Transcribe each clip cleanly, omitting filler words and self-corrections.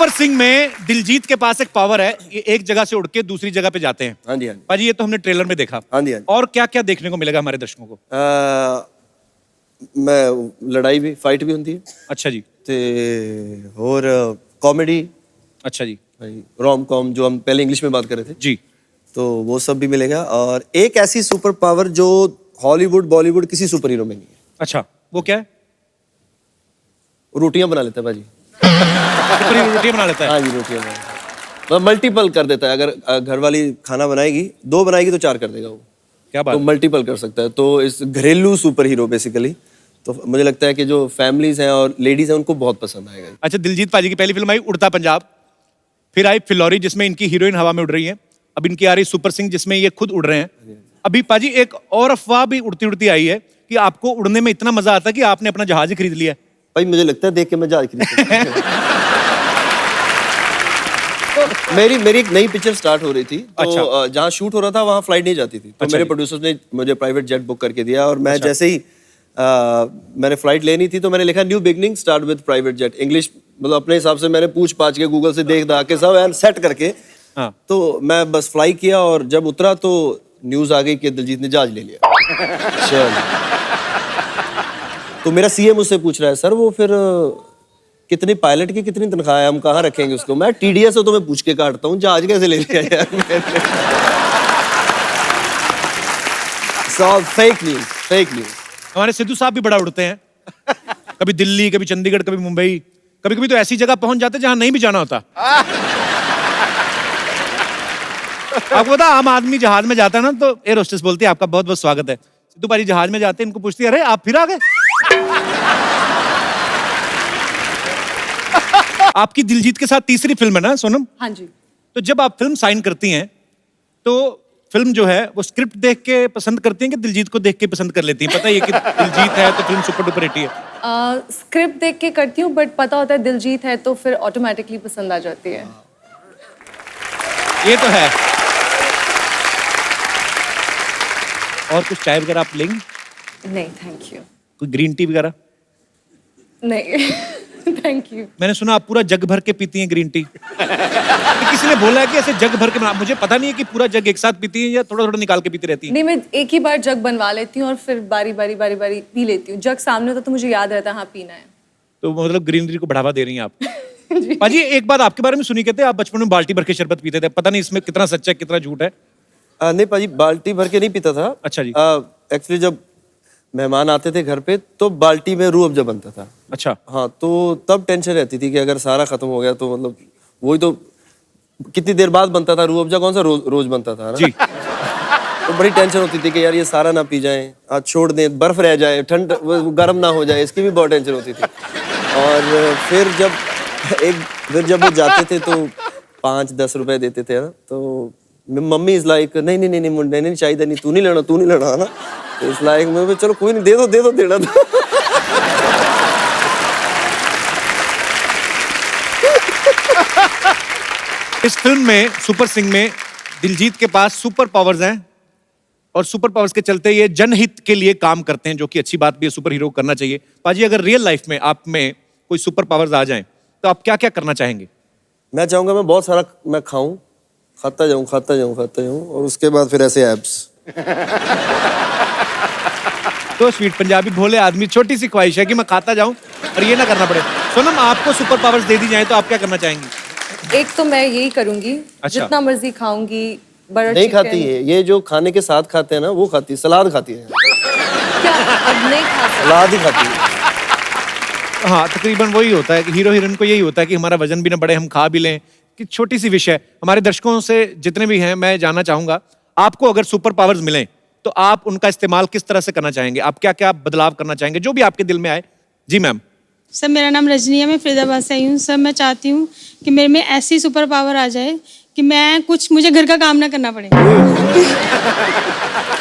Super Singh में दिलजीत के पास एक पावर है, ये एक जगह से उड़ के दूसरी जगह पे जाते हैं। हाँ जी, हाँ जी। पाजी ये तो हमने ट्रेलर में देखा। हाँ जी, हाँ जी। और क्या क्या देखने को मिलेगा हमारे दर्शकों को? मैं लड़ाई भी फाइट भी होती है। अच्छा जी। ते और कॉमेडी। अच्छा जी। रोम कॉम जो हम पहले इंग्लिश में बात कर रहे थे जी, तो वो सब भी मिलेगा। और एक ऐसी सुपर पावर जो हॉलीवुड बॉलीवुड किसी सुपर हीरो में नहीं है। अच्छा वो क्या है? रोटियां बना लेता है भाजी। सुपर हीरो रोटियां बना लेता है? हाँ जी, रोटियां बना, मल्टीपल कर देता है। अगर घर वाली खाना बनाएगी, 2 बनाएगी तो 4 कर देगा वो। क्या बात? तो मल्टीपल कर सकता है। तो इस घरेलू सुपर हीरो बेसिकली तो मुझे लगता है कि जो फैमिलीज हैं और लेडीज हैं उनको बहुत पसंद आएगा। अच्छा, दिलजीत पाजी की पहली फिल्म आई उड़ता पंजाब, फिर आई फिलौरी जिसमें इनकी हीरोइन हवा में उड़ रही है, अब इनकी आ रही सुपर सिंह जिसमें ये खुद उड़ रहे हैं। अभी पाजी एक और अफवाह भी उड़ती उड़ती आई है कि आपको उड़ने में इतना मजा आता है कि आपने अपना जहाज ही खरीद लिया है। भाई मुझे लगता है देख के मैं जहाज खरीद तो मेरी एक नई पिक्चर स्टार्ट हो रही थी तो अच्छा। जहाँ शूट हो रहा था वहाँ फ्लाइट नहीं जाती थी तो अच्छा मेरे जी। प्रोड्यूसर्स ने मुझे प्राइवेट जेट बुक करके दिया और मैं अच्छा। जैसे ही मैंने फ्लाइट लेनी थी तो मैंने लिखा new beginning start with private jet. English मतलब अपने हिसाब से मैंने पूछ पाछ के गूगल से देख दाख के सब एंड सेट करके हाँ। तो मैं बस फ्लाई किया और जब उतरा तो न्यूज आ गई कि दिलजीत ने जहाज ले लिया। चल तो मेरा सीएम मुझसे पूछ रहा है सर वो फिर कितनी पायलट की कितनी तनख्वाह है, हम कहाँ रखेंगे उसको? मैं टीडीएस से तो मैं पूछ के काटता हूँ, जहाज कैसे ले लिया यार मैंने? सब फेक न्यूज। हमारे सिद्धू साहब भी बड़ा उड़ते हैं। कभी दिल्ली, कभी चंडीगढ़, कभी मुंबई, कभी कभी तो ऐसी जगह पहुंच जाते जहां नहीं भी जाना होता। आपको पता आम आदमी जहाज में जाता है ना तो एयर होस्टेस बोलती है आपका बहुत बहुत स्वागत है। सिद्धू पाजी जहाज में जाते हैं, इनको पूछती है अरे आप फिर आ गए? आपकी दिलजीत के साथ तीसरी फिल्म है ना सोनम? हाँ जी। तो जब आप फिल्म साइन करती हैं तो फिल्म जो है वो स्क्रिप्ट देख के पसंद करती हैं कि दिलजीत को देख के पसंद कर लेती हैं? पता है ये कि दिलजीत है तो फिल्म सुपर डुपर हिट ही है। स्क्रिप्ट देख के करती हूँ बट पता होता है दिलजीत है तो फिर ऑटोमेटिकली पसंद आ जाती है। ये तो है। और कुछ चाय वगैरह आप लेंगे? नहीं थैंक यू। कोई ग्रीन टी वगैरह? नहीं थैंक यू। मैंने सुना आप पूरा जग भर के पीती हैं ग्रीन टी। किसी ने बोला है कि ऐसे जग भर के मुझे पता नहीं है कि पूरा जग एक साथ पीती हैं या थोड़ा थोड़ा निकाल के पीती रहती हैं। नहीं मैं एक ही बार जग बनवा लेती हूँ और फिर बारी बारी पी लेती हूँ। जग सामने होता तो मुझे याद रहता हाँ पीना है। तो मतलब ग्रीनरी को बढ़ावा दे रही हैं आप। पाजी एक बात आपके बारे में सुनी कहते आप बचपन में बाल्टी भर के शरबत पीते थे, पता नहीं इसमें कितना सच है कितना झूठ है? नहीं पाजी बाल्टी भर के नहीं पीता था। अच्छा जी। एक्चुअली जब मेहमान आते थे घर पे तो बाल्टी में रूह अफ़ज़ा बनता था। अच्छा। हाँ तो तब टेंशन रहती थी कि अगर सारा खत्म हो गया तो मतलब वही तो कितनी देर बाद बनता था। रूह अफ़ज़ा कौन सा रोज बनता था ना? जी। तो बड़ी टेंशन होती थी कि यार ये सारा ना पी जाए, आज छोड़ दें, बर्फ रह जाए, ठंड गर्म ना हो जाए, इसकी भी बहुत टेंशन होती थी। और फिर जब वो जाते थे तो 5-10 रुपए देते थे ना तो मम्मी इज लाइक नहीं मुंडे नहीं चाहिए नहीं तू नहीं लेना ना। तो इस लाइक में चलो कोई नहीं दे दो देना था। इस फिल्म में सुपर सिंह में दिलजीत के पास सुपर पावर्स हैं और सुपर पावर्स के चलते ये जनहित के लिए काम करते हैं, जो कि अच्छी बात भी है, सुपर हीरो करना चाहिए। पाजी अगर रियल लाइफ में आप में कोई सुपर पावर्स आ जाएं तो आप क्या क्या करना चाहेंगे? मैं चाहूंगा मैं बहुत सारा मैं खाऊं, खाता जाऊं और उसके बाद फिर ऐसे एब्स। तो स्वीट पंजाबी भोले आदमी, छोटी सी ख्वाहिश है कि मैं खाता जाऊं और ये ना करना पड़े। सोनम आपको सुपर पावर्स दे दी जाए तो आप क्या करना चाहेंगी? एक तो मैं यही करूंगी। अच्छा। जितना मर्जी खाऊंगी। बटर नहीं चिकन। खाती है ये जो खाने के साथ खाते हैं ना वो खाती है, सलाद खाती है। क्या अब नहीं खा सकती? सलाद ही खाती है। हाँ तकरीबन वही होता है कि हीरो हीरोइन को यही होता है कि हमारा वजन भी ना बढ़े, हम खा भी लें। कि छोटी सी विषय हमारे दर्शकों से जितने भी हैं मैं जानना चाहूंगा आपको अगर सुपर पावर्स मिलें तो आप उनका इस्तेमाल किस तरह से करना चाहेंगे? आप क्या क्या बदलाव करना चाहेंगे जो भी आपके दिल में आए? जी मैम। सर मेरा नाम रजनी है, मैं फरीदाबाद से आई हूँ। सर मैं चाहती हूँ कि मेरे में ऐसी सुपर पावर आ जाए कि मुझे घर का काम ना करना पड़े।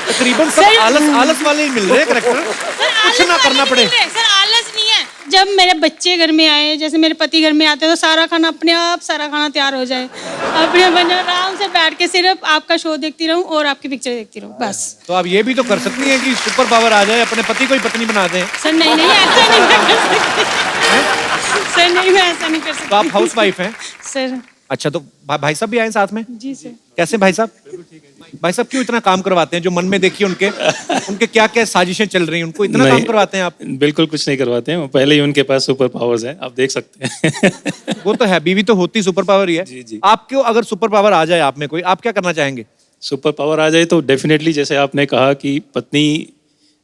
तकरीबन सब आलस वाले ही मिल रहे हैं कैरेक्टर, कुछ ना करना पड़े। सर आलस नहीं है। जब मेरे बच्चे घर में आए, जैसे मेरे पति घर में आते हैं तो सारा खाना तैयार हो जाए, अपने आराम से बैठ के सिर्फ आपका शो देखती रहूं और आपकी पिक्चर देखती रहूं बस। तो आप ये भी तो कर सकती हैं कि सुपर पावर आ जाए, अपने पति को ही पत्नी बना दें। सर नहीं ऐसा नहीं कर सकती। सर नहीं, मैं ऐसा नहीं कर सकती। तो आप हाउस वाइफ हैं? सर अच्छा, तो भाई साहब भी आए साथ में? जी सर। कैसे भाई साहब? भाई साहब क्यों इतना काम करवाते हैं? जो मन में देखिए उनके क्या क्या साजिशें चल रही हैं, उनको इतना काम करवाते हैं आप? बिल्कुल कुछ नहीं करवाते हैं, वो पहले ही उनके पास सुपर पावर्स हैं, आप देख सकते हैं। वो तो है, बीवी तो होती सुपर पावर ही है। जी, जी। आपको अगर सुपर पावर आ जाए आप में कोई, आप क्या करना चाहेंगे? सुपर पावर आ जाए तो डेफिनेटली, जैसे आपने कहा कि पत्नी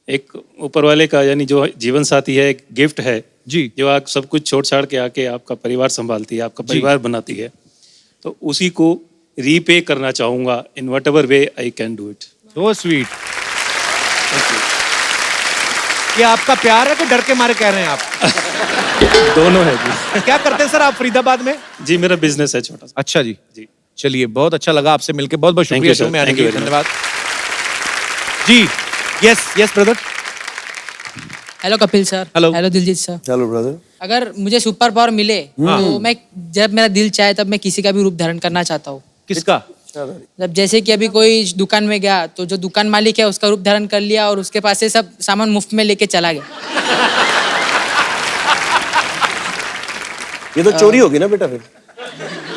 एक ऊपर वाले का यानी जो जीवन साथी है, एक गिफ्ट है जी। जो आप सब कुछ छोड़ छाड़ के आके आपका परिवार संभालती है, आपका परिवार बनाती है, तो उसी को रीपे करना चाहूंगा in what ever way I can do it. So sweet. ये आपका प्यार है कि डर के मारे कह रहे हैं आप? दोनों है जी। क्या करते हैं सर आप फरीदाबाद में? जी मेरा बिजनेस है छोटा सा। अच्छा जी। जी चलिए, बहुत अच्छा लगा आपसे मिलके, बहुत बहुत Thank शुक्रिया you, sir. शो में आने Thank के you लिए। very धन्यवाद जी। Yes yes brother. Hello Kapil sir. Hello. Hello Diljit sir. Hello brother. अगर मुझे सुपर पावर मिले तो मैं जब मेरा दिल चाहे तब मैं किसी का भी रूप धारण करना चाहता हूँ। किसका? जब जैसे कि अभी कोई दुकान में गया तो जो दुकान मालिक है उसका रूप धारण कर लिया और उसके पास से सब सामान मुफ्त में लेके चला गया। ये तो चोरी होगी ना बेटा फिर।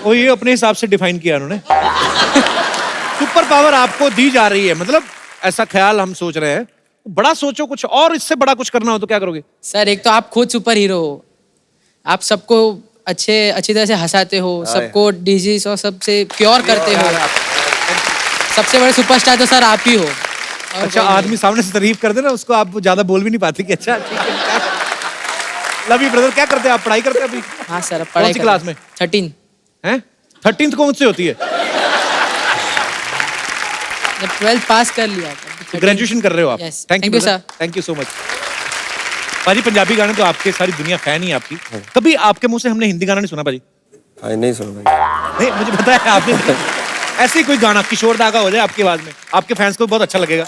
वो ये अपने हिसाब से डिफाइन किया उन्होंने। सुपर पावर आपको दी जा रही है, मतलब ऐसा ख्याल हम सोच रहे हैं। बड़ा सोचो, कुछ और इससे बड़ा कुछ करना हो तो क्या करोगे? सर एक तो आप खुद सुपर हीरो हो, आप सबको अच्छी तरह से हंसाते हो, सबको डिजीज और सबसे प्योर करते हो। सबसे बड़े सुपरस्टार तो सर आप ही हो। और अच्छा, कोई नहीं। आदमी सामने से तारीफ कर दे ना, उसको आप ज्यादा बोल भी नहीं पाते कि अच्छा ठीक है। Love you brother. क्या करते हैं आप? पढ़ाई करते हैं अभी? हाँ सर, कौन सी क्लास में? 13। हैं? 13th कौन सी होती है? जब 12th पास कर लिया था। ग्रेजुएशन कर रहे हो आप? Yes. Thank Thank you you, sir. Thank you so much. पाजी, पंजाबी गाने तो आपके सारी दुनिया फैन ही है आपकी। कभी आपके मुंह से हमने हिंदी गाना नहीं सुना पाजी? हाँ नहीं सुना भाई। नहीं, मुझे पता है आपने। ऐसे ही कोई गाना किशोर दा का हो जाए आपकी आवाज में, आपके फैंस को बहुत अच्छा लगेगा।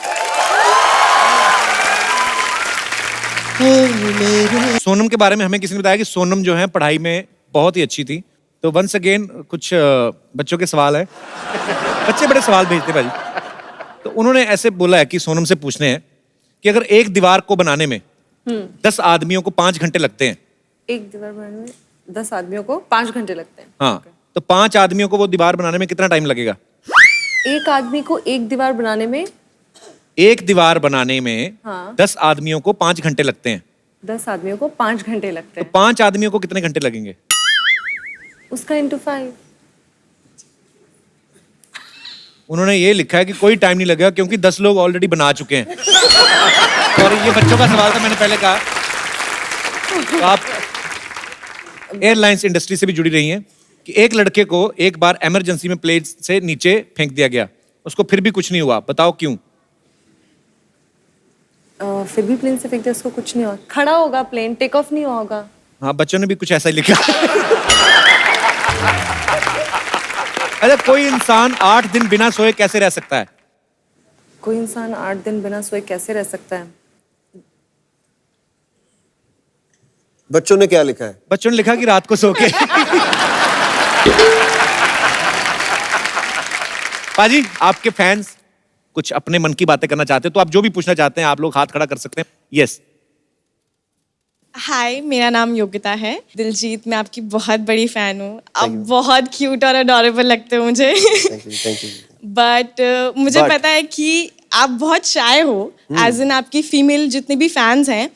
सोनम के बारे में हमें किसी ने बताया कि सोनम जो है पढ़ाई में बहुत ही अच्छी थी। तो वंस अगेन कुछ बच्चों के सवाल है। बच्चे बड़े सवाल भेजते भाई। तो उन्होंने ऐसे बोला है कि सोनम से पूछने हैं कि अगर एक दीवार को बनाने में 10 आदमियों को 5 घंटे लगते हैं। एक दीवार बनाने में 10 आदमियों को 5 घंटे लगते हैं। हाँ, तो 5 आदमियों को वो दीवार बनाने में कितना टाइम लगेगा? एक आदमी को एक दीवार बनाने में एक दीवार बनाने में हाँ। 10 आदमियों को 5 घंटे लगते हैं। 10 आदमियों को 5 घंटे लगते तो हैं। 5 आदमियों को कितने घंटे लगेंगे? उसका इंटू 5। उन्होंने ये लिखा है कि कोई टाइम नहीं लगेगा क्योंकि 10 लोग ऑलरेडी बना चुके हैं। और ये बच्चों का सवाल था, मैंने पहले कहा। तो आप एयरलाइंस इंडस्ट्री से भी जुड़ी रही हैं कि एक लड़के को एक बार इमरजेंसी में प्लेन से नीचे फेंक दिया गया, उसको फिर भी कुछ नहीं हुआ, बताओ क्यों? फिर भी प्लेन से फेंक दिया, उसको कुछ नहीं हुआ। खड़ा होगा प्लेन, टेक ऑफ नहीं हुआ होगा। हाँ, बच्चों ने भी कुछ ऐसा ही लिखा। अरे कोई इंसान 8 दिन बिना सोए कैसे रह सकता है? कोई इंसान 8 दिन बिना सोए कैसे रह सकता है? बच्चों ने क्या लिखा है? बच्चों ने लिखा कि रात को सो के। पाजी, आपके फैंस कुछ अपने मन की बातें करना चाहते हैं तो आप जो भी पूछना चाहते हैं आप लोग हाथ खड़ा कर सकते हैं। यस। हाय, मेरा नाम योगिता है। दिलजीत, मैं आपकी बहुत बड़ी फैन हूँ। आप बहुत क्यूट और अडोरेबल लगते हो मुझे। Thank you. बट मुझे But- पता है कि आप बहुत शाय हो। एज इन आपकी फीमेल जितने भी फैंस हैं,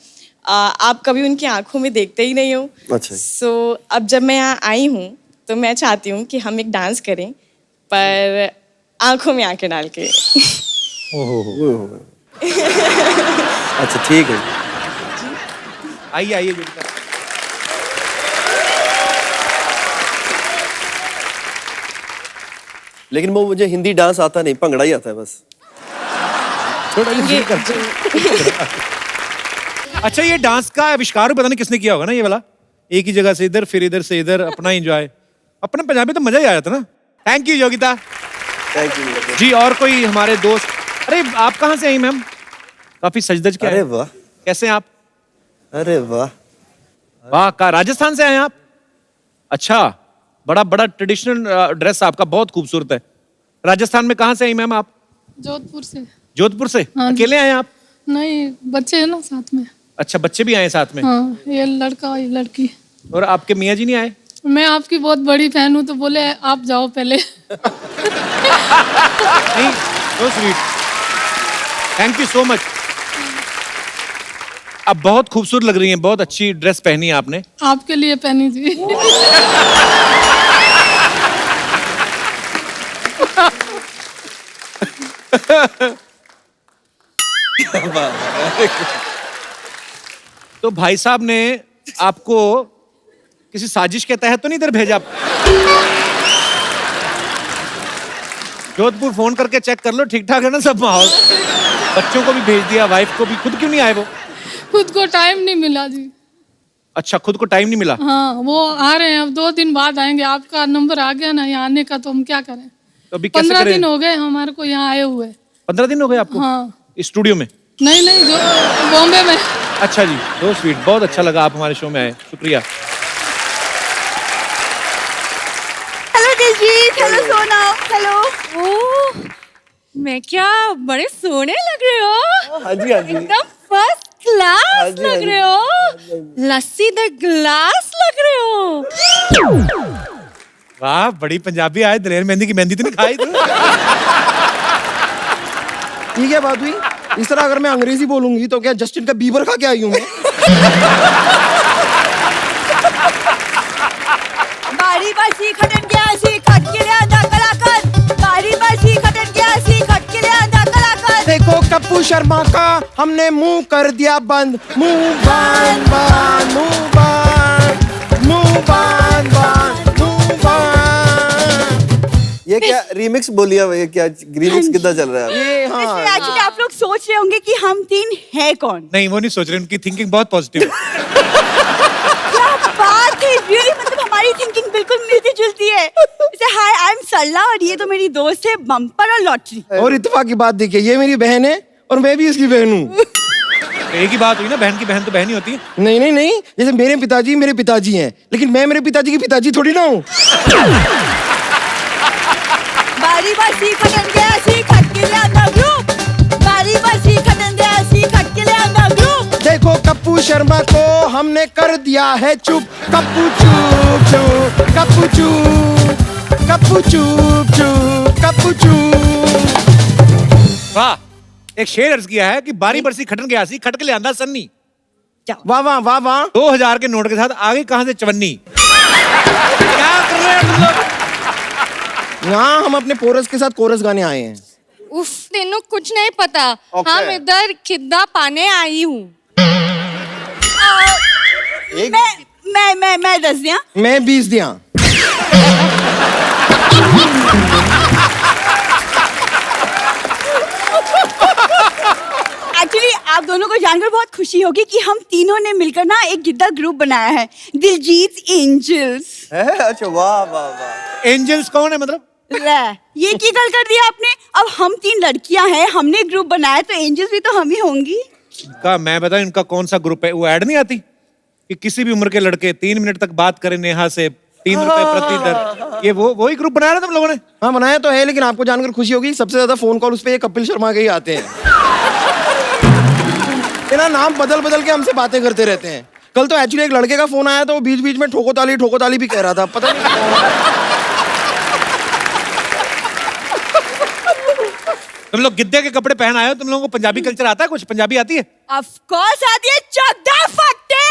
आप कभी उनकी आंखों में देखते ही नहीं हो। अच्छा। सो अब जब मैं यहाँ आई हूँ तो मैं चाहती हूँ कि हम एक डांस करें, पर आंखों में आंखें डाल के। ओहो। अच्छा ठीक है। आइए आइए योगिता। लेकिन वो मुझे हिंदी डांस आता नहीं, भंगड़ा ही आता है बस। थोड़ा ये कर। अच्छा, ये डांस का आविष्कार पता नहीं किसने किया होगा ना, ये वाला एक ही जगह से इधर फिर इधर से इधर, अपना एंजॉय। अपने पंजाबी तो मजा ही आ जाता ना। Thank you Yogita thank you जी। और कोई हमारे दोस्त? अरे आप कहाँ से आई मैम? काफी सजधज के अरे आए। वाह। कैसे हैं आप? अरे वाह। वाह, का राजस्थान से आए हैं आप? अच्छा, बड़ा बड़ा ट्रेडिशनल ड्रेस आपका बहुत खूबसूरत है। राजस्थान में कहाँ से आई मैम आप? जोधपुर से। जोधपुर से? हाँ जी। अकेले आए आप? नहीं, बच्चे हैं ना साथ में। अच्छा, बच्चे भी आए हैं साथ में? हाँ, ये लड़का ये लड़की। और आपके मियाँ जी नहीं आए? मैं आपकी बहुत बड़ी फैन हूँ तो बोले आप जाओ पहले। नहीं, so sweet. Thank you so much. अब बहुत खूबसूरत लग रही हैं, बहुत अच्छी ड्रेस पहनी है आपने। आपके लिए पहनी थी। तो भाई साहब ने आपको किसी साजिश के तहत तो नहीं इधर भेजा? जोधपुर फोन करके चेक कर लो, ठीक ठाक है ना सब माहौल? बच्चों को भी भेज दिया, वाइफ को भी, खुद क्यों नहीं आए वो? खुद को टाइम नहीं मिला जी। अच्छा, खुद को टाइम नहीं मिला? हाँ, वो आ रहे हैं, अब 2 दिन बाद आएंगे। आपका नंबर आ गया ना यहाँ आने का, तो हम क्या करें? तो अभी कैसे 15 करें? दिन हो गए हमारे को यहाँ आए हुए। 15 दिन हो गए आपको? हाँ। स्टूडियो में? नहीं, जो बॉम्बे में। अच्छा जी, सो स्वीट, बहुत अच्छा लगा आप हमारे शो में आए, शुक्रिया। हेलो दिलजीत, हेलो सोना, हेलो। ओह, मैं क्या बड़े सोने लग रहे हो। हाँ जी, हाँ जी। एकदम फर्स्ट क्लास हाँ जी, हाँ लग जी। रहे हो। लस्सी द ग्लास लग रहे हो। वाह, बड़ी पंजाबी आए। दलेर मेहंदी की मेहंदी तो नहीं खाई तू? ठीक है, बात हुई। इस तरह अगर मैं अंग्रेजी बोलूंगी तो क्या जस्टिन का बीबर खा के आई हूँ मैं? बारी बारी खटन गया सी खट के ले आंधा कलाकार। बारी बारी खटन गया सी खट के ले आंधा कलाकार। देखो कप्पू शर्मा का हमने मुंह कर दिया बंद। मुंह बांध बांध, मुंह बांध, मुंह बांध बांध, मुंह बांध। ये क्या रीमिक्स बोलिया? ये क्या रीमिक्स कितना चल रहा है? ये हाँ, एक्चुअली आप लोग सोच रहे होंगे कि हम तीन है कौन। नहीं, वो नहीं सोच रहे, उनकी थिंकिंग बहुत पॉजिटिव है। क्या बात है, रियली मतलब हमारी थिंकिंग बिल्कुल मिलती जुलती है। जैसे हाय, आई एम सरला और ये तो मेरी दोस्त है बम्पर और लॉटरी। और इत्तेफाक की बात देखिए, ये मेरी बहन है और मैं भी इसकी बहन हूँ। एक ही बात हुई ना, बहन की बहन तो बहन ही होती है। नहीं नहीं नहीं, जैसे मेरे पिताजी हैं, लेकिन मैं मेरे पिताजी की पिताजी थोड़ी ना हूँ। बारी बारी खटन गया सी खट के ले आंधा ग्रुप। बारी बारी खटन गया सी खट के ले आंधा ग्रुप। देखो कप्पू शर्मा को हमने कर दिया है चुप। कप्पू चुप चुप, कप्पू चुप, कप्पू चुप चुप, कप्पू चुप। वाह, एक शेर अर्ज किया है कि बारी बरसी खटन गया सी खट के ले आंधा सन्नी। वाह वाह वाह वाह। 2000 के नोट के साथ आगे कहां से चवन्नी? क्या कर रहे हैं तुम लोग? यहाँ हम अपने पोरस के साथ कोरस गाने आए हैं। उफ, तेनू कुछ नहीं पता। Okay. हम इधर खिद्दा पाने आई हूँ। मैं 10 दिया। मैं 20 दिया। एक्चुअली आप दोनों को जानकर बहुत खुशी होगी कि हम तीनों ने मिलकर ना एक गिद्दा ग्रुप बनाया है, दिलजीत एंजल्स। अच्छा, वाह वाह वाह। एंजल्स कौन है मतलब? ले, ये की गल कर दिया आपने। अब हम 3 लड़कियां हैं, हमने ग्रुप बनाया तो एंजल्स भी तो हम ही होंगी। इनका मैं बताऊं, इनका कौन सा ग्रुप है? वो ऐड नहीं आती कि किसी भी उम्र के लड़के 3 मिनट तक बात करें नेहा से 3 रुपए प्रति दर। ये वही ग्रुप बनाया ना तुम लोगों ने? हाँ बनाया तो है, लेकिन आपको जानकर खुशी होगी सबसे ज्यादा फोन कॉल उस पे ये कपिल शर्मा के ही आते हैं। ये ना नाम बदल बदल के हमसे बातें करते रहते हैं। कल तो एक्चुअली एक लड़के का फोन आया तो वो बीच बीच में ठोको ताली भी कह रहा था, पता नहीं। तुम लोग गिद्दे के कपड़े पहन आए हो, तुम लोगों को पंजाबी कल्चर आता है? कुछ पंजाबी आती है? ऑफ कोर्स आती है। 14 फट्टे।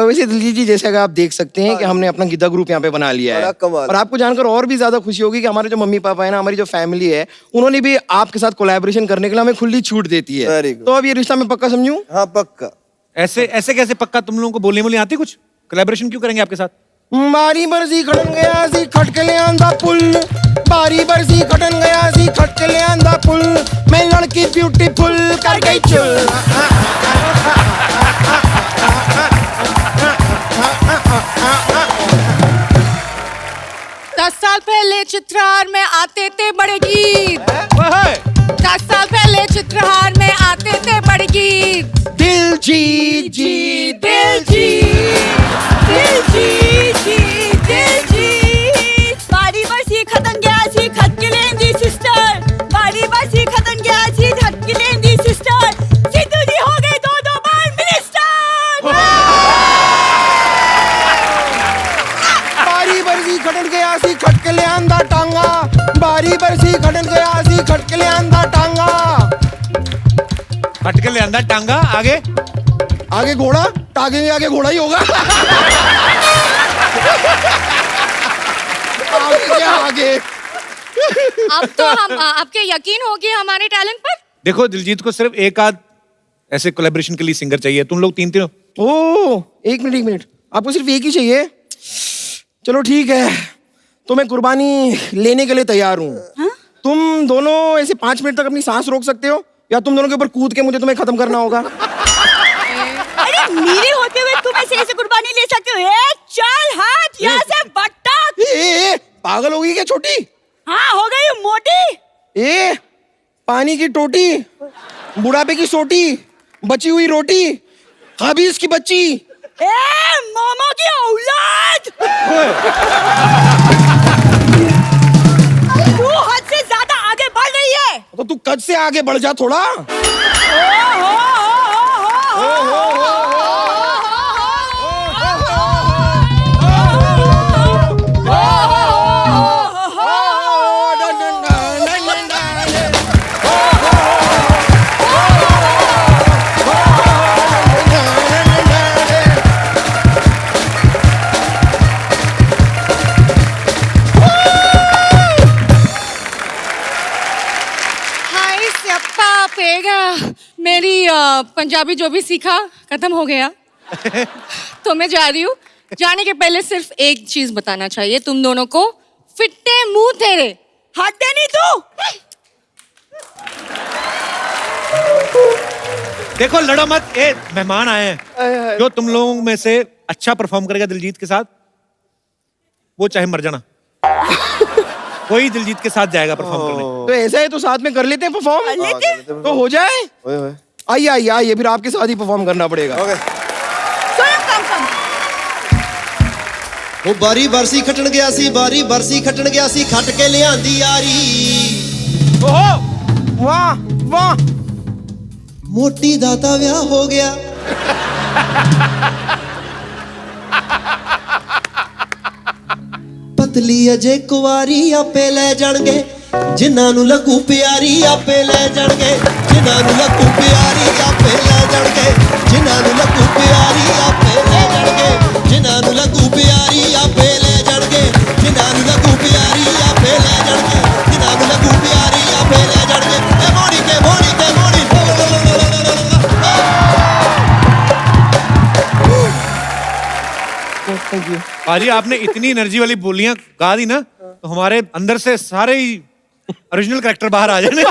वैसे दिलजीत जी, जैसे अगर आप देख सकते हैं कि हमने अपना गिद्दा ग्रुप यहाँ पे बना लिया है, बड़ा कमाल। और आपको जानकर और भी ज्यादा खुशी होगी कि हमारे जो मम्मी पापा है ना, हमारी जो फैमिली है, उन्होंने भी आपके साथ कोलैबोरेशन करने के लिए हमें खुली छूट देती है। Very good. तो अब ये रिश्ता मैं पक्का समझूं? हाँ पक्का। ऐसे कैसे पक्का? तुम लोगों को बोलने आती कुछ? कोलैबोरेशन क्यों करेंगे आपके साथ? बारी बरसी खटन गया सी खटके ले आंदा पुल। बारी बरसी खटन गया सी खटके ले आंदा पुल। मैं लड़की ब्यूटीफुल कर गई चुल। 10 साल पहले चित्रहार में आते थे बड़े गीत। 10 साल पहले चित्रहार में आते थे बड़े गीत। दिलजीत जी, दिलजीत। बारी बरसी खतन गया के ले आंदा टांगा। हट के ले आंदा टांगा। आगे आगे घोड़ा, टांगे के आगे घोड़ा ही होगा। आगे क्या आगे? अब तो हम आपके यकीन हो गया हमारे टैलेंट पर। देखो दिलजीत को सिर्फ एक आध ऐसे कोलैबोरेशन के लिए सिंगर चाहिए, तुम लोग तीन तीन हो। ओ एक मिनट, आपको सिर्फ एक ही चाहिए? चलो ठीक है, तो मैं कुर्बानी लेने के लिए तैयार हूँ। तुम दोनों ऐसे 5 मिनट तक अपनी सांस रोक सकते हो, या तुम दोनों के ऊपर कूद के मुझे तुम्हें खत्म करना होगा? अरे मेरे होते हुए तुम ऐसे कुर्बानी ले सकते हो? चल हाथ यहाँ से बट्टा। पागल होगी क्या छोटी? हाँ हो गई मोटी। पानी की टोटी, बुढ़ापे की सोटी, बची हुई रोटी, हबीज की बच्ची। मोमो की औलाद। तू हद से ज्यादा आगे बढ़ रही है। तो तू कद से आगे बढ़ जा थोड़ा। मेरी पंजाबी जो भी सीखा खत्म हो गया। तो मैं जा रही हूँ। जाने के पहले सिर्फ एक चीज बताना चाहिए तुम दोनों को, फिट्टे मुंह तेरे। हट दे नहीं तू। देखो लड़ो मत, मेहमान आए हैं। जो तुम लोगों में से अच्छा परफॉर्म करेगा दिलजीत के साथ, वो चाहे मर जाना। कोई दिलजीत के साथ जाएगा परफॉर्म करने। तो ऐसा है तो साथ में कर लेते हैं परफॉर्म। तो हो जाए। आइए फिर आपके साथ ही परफॉर्म करना पड़ेगा। वो बारी बरसी खटन गया सी, बारी बरसी खटन गया सी, खट के लियांदी यारी। ओहो वाह वाह, मोटी दाता व्याह हो गया। पतली अजे कुवारी आपे ले जाणगे, जिन्हां नूं लगू प्यारी आपे ले जाणगे, जिन्हां नूं लगू प्यारी आपे ले जाणगे, जिन्हां नूं लगू प्यारी आपे ले जाणगे, जिन्हां नूं लगू प्यारी आपे ले जाणगे, जिन्हां नूं लगू प्यारी आपे ले जाणगे, जिन्हां नूं लगू प्यारी आपे ले जाणगे। ए मोड़ी के मोड़ी के मोड़ी। Thank you. पाजी आपने इतनी एनर्जी वाली बोलियां गा दी ना, तो हमारे अंदर से सारे ही ओरिजिनल कैरेक्टर बाहर आ जाने।